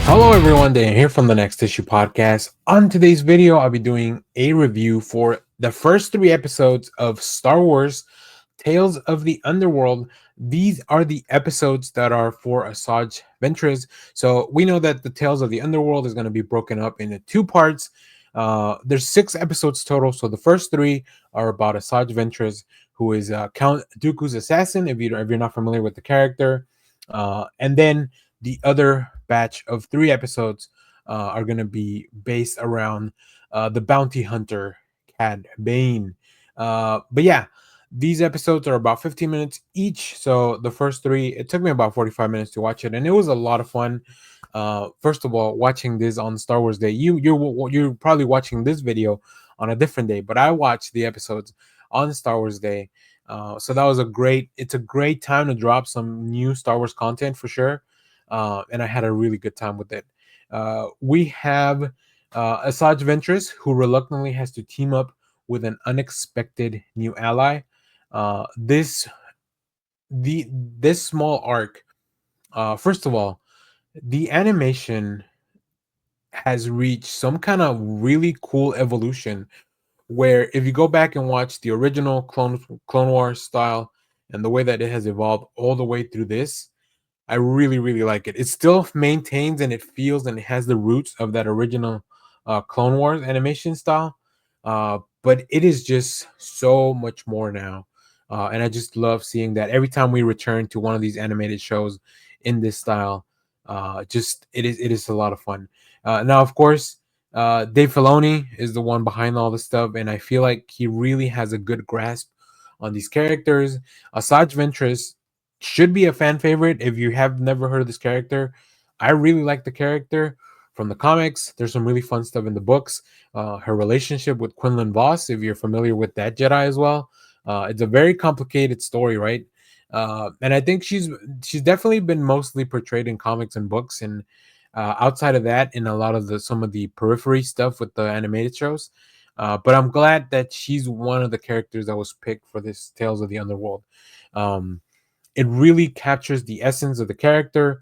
Hello everyone, Dan here from the Next Issue Podcast. On today's video, I'll be doing a review for the first 3 episodes of Star Wars Tales of the Underworld. These are the episodes that are for Asajj Ventress. So we know that the Tales of the Underworld is going to be broken up into 2 parts. There's 6 episodes total. So the first 3 are about Asajj Ventress, who is Count Dooku's assassin, if you're not familiar with the character. And then the other batch of 3 episodes are going to be based around the bounty hunter Cad Bane. But yeah, these episodes are about 15 minutes each. So the first 3, it took me about 45 minutes to watch it, and it was a lot of fun. First of all, watching this on Star Wars Day, you're probably watching this video on a different day, but I watched the episodes on Star Wars Day. So that was it's a great time to drop some new Star Wars content for sure. And I had a really good time with it. We have Asajj Ventress, who reluctantly has to team up with an unexpected new ally. Uh, this this small arc, first of all, the animation has reached some kind of really cool evolution. Where if you go back and watch the original Clone Wars style and the way that it has evolved all the way through this, I really, really like it. It still maintains and it feels and it has the roots of that original Clone Wars animation style, but it is just so much more now. And I just love seeing that every time we return to one of these animated shows in this style. Just it is a lot of fun. Now, of course, Dave Filoni is the one behind all this stuff, and I feel like he really has a good grasp on these characters. Asajj Ventress should be a fan favorite if you have never heard of this character. I really like the character from the comics. There's some really fun stuff in the books. Her relationship with Quinlan Voss, if you're familiar with that Jedi as well, it's a very complicated story, right? And I think she's definitely been mostly portrayed in comics and books, and outside of that, in a lot of the some of the periphery stuff with the animated shows. But I'm glad that she's one of the characters that was picked for this Tales of the Underworld. Um, it really captures the essence of the character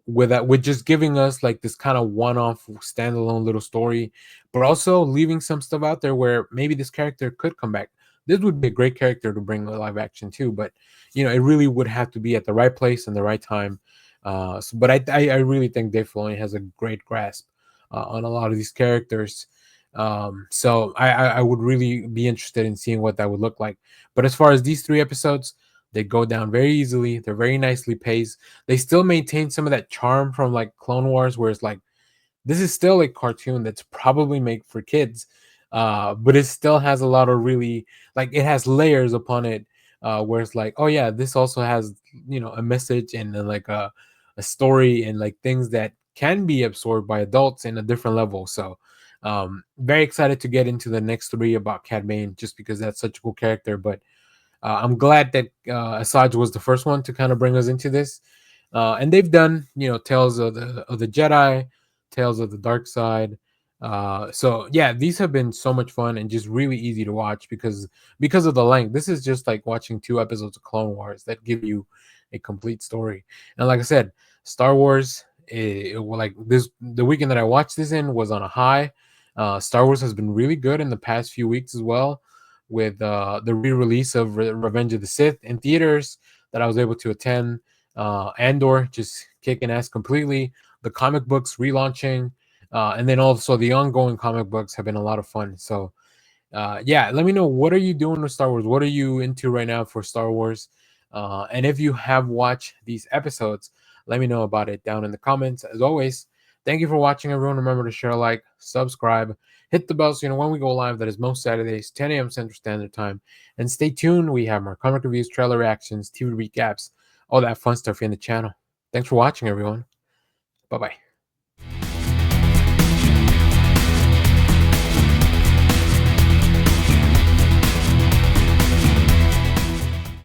with just giving us like this kind of one-off standalone little story, but also leaving some stuff out there where maybe this character could come back. This would be a great character to bring a live action too, but it really would have to be at the right place and the right time. But I really think Dave Filoni has a great grasp on a lot of these characters. So I would really be interested in seeing what that would look like. But as far as these 3 episodes, they go down very easily. They're very nicely paced. They still maintain some of that charm from like Clone Wars, where it's like this is still a cartoon that's probably made for kids, but it still has a lot of really like it has layers upon it, where it's like, oh yeah, this also has a message and like a story and like things that can be absorbed by adults in a different level. So very excited to get into the next 3 about Cad Bane just because that's such a cool character. But I'm glad that Asajj was the first one to kind of bring us into this, and they've done Tales of the Jedi, Tales of the Dark Side. So yeah, these have been so much fun and just really easy to watch because of the length. This is just like watching 2 episodes of Clone Wars that give you a complete story. And like I said, Star Wars, like this, the weekend that I watched this in was on a high. Star Wars has been really good in the past few weeks as well, with the re-release of Revenge of the Sith in theaters that I was able to attend. Andor just kicking ass completely. The comic books relaunching, and then also the ongoing comic books have been a lot of fun. So yeah, let me know, what are you doing with Star Wars? What are you into right now for Star Wars? And if you have watched these episodes, let me know about it down in the comments. As always, thank you for watching, everyone. Remember to share, like, subscribe, hit the bell so you know when we go live. That is most Saturdays, 10 a.m. Central Standard Time. And stay tuned. We have more comic reviews, trailer reactions, TV recaps, all that fun stuff here in the channel. Thanks for watching, everyone. Bye bye.